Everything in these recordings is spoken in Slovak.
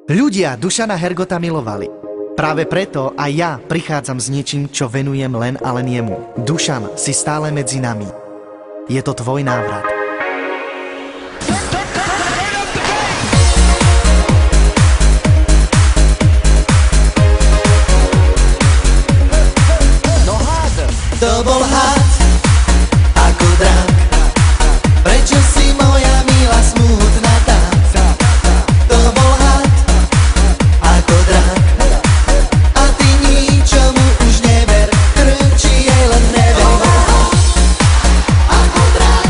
Ľudia Dušana Hergota milovali. Práve preto aj ja prichádzam s niečím, čo venujem len a len jemu. Dušan, si stále medzi nami. Je to tvoj návrat. To bol had ako drak. Prečo si moja milá smutná tak? To bol had ako drak. A ty ničomu už never, krčí jej len never. Ako drak,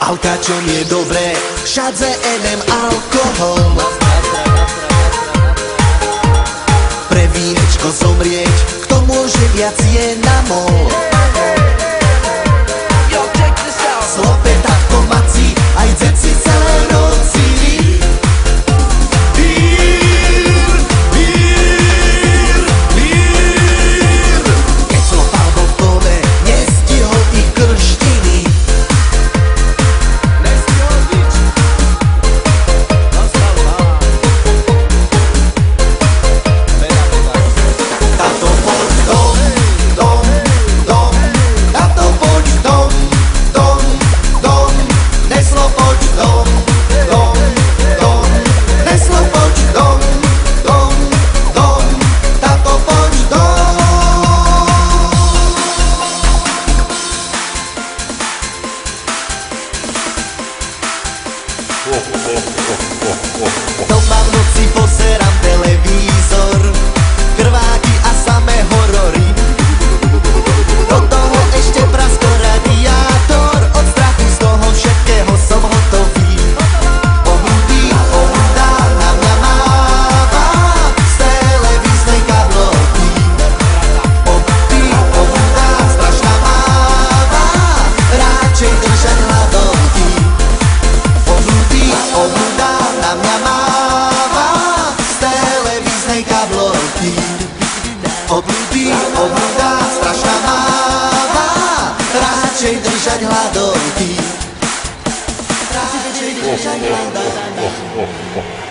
Alkačom je dobré, všade enem alkohol. Pre vínečko zomrieť, kto môže viac je na mol. Slope, tatko, maci, aj dzeci celé noci. Vír, vír, vír. Keď slopal vo v kove, nestihol ich krštiny. Tato poď dom, dom, dom. Tato poď dom, dom, dom. Neslo poď dom, dom, dom. Neslo poď dom, dom, dom. Tato poď dom. Doma v noci pozerám televízor, krváky a samé horory. Do toho ešte praskol radiátor, od strachu z toho všetkého som hotový. Obudí, obudá, na mňa máva z televíznej kablovky. Obudí, obudá, strašná máva, radšej držať hladovky. Obudí, obudá, na mňa máva z televíznej kablovky. Oblúdi, oblúda, strašná máva, radšej držať hladovky. Radšej držať hladovky.